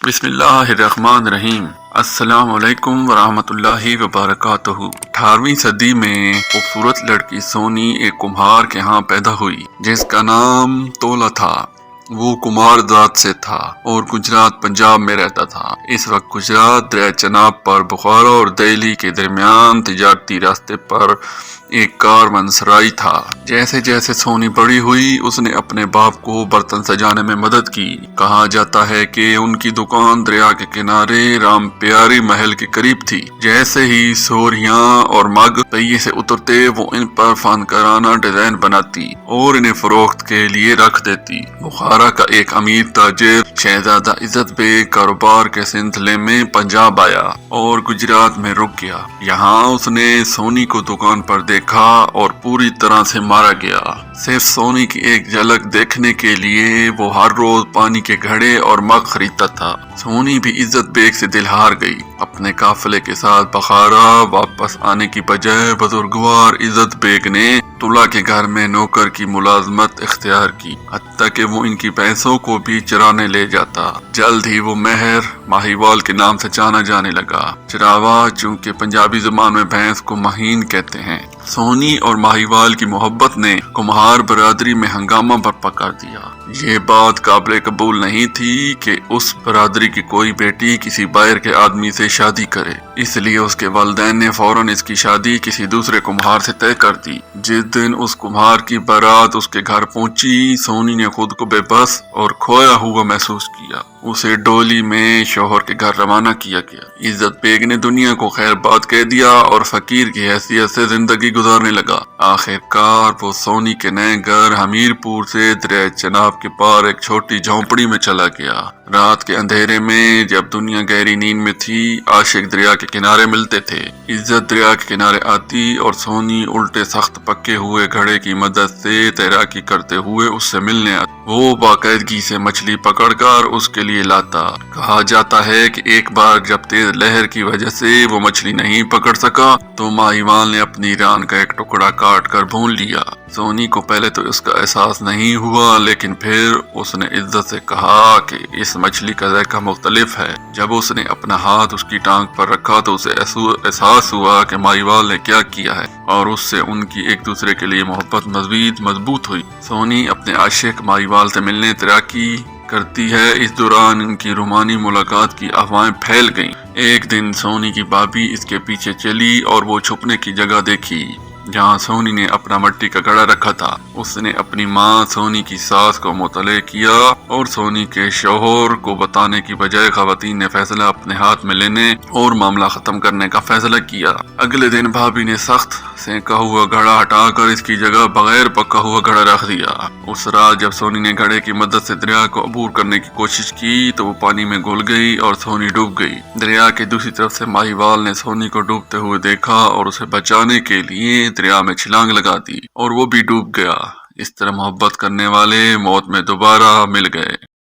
بسم اللہ الرحمن الرحیم۔ السلام علیکم ورحمۃ اللہ وبرکاتہ۔ 18ویں صدی میں خوبصورت لڑکی سونی ایک کمہار کے ہاں پیدا ہوئی جس کا نام تولا تھا۔ وہ کمہار ذات سے تھا اور گجرات پنجاب میں رہتا تھا۔ اس وقت گجرات دریائے چناب پر بخارا اور دہلی کے درمیان تجارتی راستے پر ایک کارون سرائی تھا۔ جیسے جیسے سونی بڑی ہوئی اس نے اپنے باپ کو برتن سجانے میں مدد کی۔ کہا جاتا ہے کہ ان کی دکان دریا کے کنارے رام پیاری محل کے قریب تھی۔ جیسے ہی سوریاں اور مگ پہیے سے اترتے وہ ان پر فنکارانہ ڈیزائن بناتی اور انہیں فروخت کے لیے رکھ دیتی۔ بخارا کا ایک امیر تاجر شہزادہ عزت بیگ کاروبار کے سلسلے میں پنجاب آیا اور گجرات میں رک گیا۔ یہاں اس نے سونی کو دکان پر دیکھا اور پوری طرح سے مارا گیا۔ صرف سونی کی ایک جھلک دیکھنے کے لیے وہ ہر روز پانی کے گھڑے اور مگ خریدتا تھا۔ سونی بھی عزت بیگ سے دل ہار گئی۔ اپنے قافلے کے ساتھ بخارا واپس آنے کی بجائے بزرگوار عزت بیگ نے تولا کے گھر میں نوکر کی ملازمت اختیار کی، حتیٰ کہ وہ ان کی بھینسوں کو بھی چرانے لے جاتا۔ جلد ہی وہ مہر ماہیوال کے نام سے جانا جانے لگا۔ چراوا چونکہ پنجابی زبان میں بھینس کو مہین کہتے ہیں۔ سونی اور ماہیوال کی محبت نے کمہار برادری میں ہنگامہ برپا کر دیا۔ یہ بات قابل قبول نہیں تھی کہ اس برادری کی کوئی بیٹی کسی باہر کے آدمی سے شادی کرے، اس لیے اس کے والدین نے فوراً اس کی شادی کسی دوسرے کمہار سے طے کر دی۔ جس دن اس کمہار کی بارات اس کے گھر پہنچی سونی نے خود کو بے بس اور کھویا ہوا محسوس کیا۔ اسے ڈولی میں شوہر کے گھر روانہ کیا گیا۔ عزت بیگ نے دنیا کو خیر بات کہہ دیا اور فقیر کی حیثیت سے زندگی گزارنے لگا۔ آخر کار وہ سونی کے نئے گھر حمیرپور سے دریائے چناب کے پار ایک چھوٹی جھونپڑی میں چلا گیا۔ رات کے اندھیرے میں جب دنیا گہری نیند میں تھی عاشق دریا کے کنارے ملتے تھے۔ عزت دریا کے کنارے آتی اور سونی الٹے سخت پکے ہوئے گھڑے کی مدد سے تیراکی کرتے ہوئے اس سے ملنے آتی۔ وہ باقاعدگی سے مچھلی پکڑ کر اس کے لیے لاتا۔ کہا جاتا ہے کہ ایک بار جب تیز لہر کی وجہ سے وہ مچھلی نہیں پکڑ سکا تو ماہیوال نے اپنی ران کا ایک ٹکڑا کاٹ کر بھون لیا۔ سونی کو پہلے تو اس کا احساس نہیں ہوا، لیکن پھر اس نے عزت سے کہا کہ اس مچھلی کا ذائقہ مختلف ہے۔ جب اس نے اپنا ہاتھ اس کی ٹانگ پر رکھا تو اسے احساس ہوا کہ ماہیوال نے کیا کیا ہے، اور اس سے ان کی ایک دوسرے کے لیے محبت مزید مضبوط ہوئی۔ سونی اپنے عاشق ماہیوال سے ملنے تیراکی کرتی ہے۔ اس دوران ان کی رومانی ملاقات کی افواہیں پھیل گئیں۔ ایک دن سونی کی بھابھی اس کے پیچھے چلی اور وہ چھپنے کی جگہ دیکھی جہاں سونی نے اپنا مٹی کا گھڑا رکھا تھا۔ اس نے اپنی ماں سونی کی ساس کو مطلع کیا اور سونی کے شوہر کو بتانے کی بجائے خواتین نے فیصلہ اپنے ہاتھ میں لینے اور معاملہ ختم کرنے کا فیصلہ کیا۔ اگلے دن بھابھی نے سخت سینکا ہوا گھڑا ہٹا کر اس کی جگہ بغیر پکا ہوا گھڑا رکھ دیا۔ اس رات جب سونی نے گھڑے کی مدد سے دریا کو عبور کرنے کی کوشش کی تو وہ پانی میں گھل گئی اور سونی ڈوب گئی۔ دریا کے دوسری طرف سے ماہیوال نے سونی کو ڈوبتے ہوئے دیکھا اور اسے بچانے کے لیے دریا میں چھلانگ لگا دی اور وہ بھی ڈوب گیا۔ اس طرح محبت کرنے والے موت میں دوبارہ مل گئے۔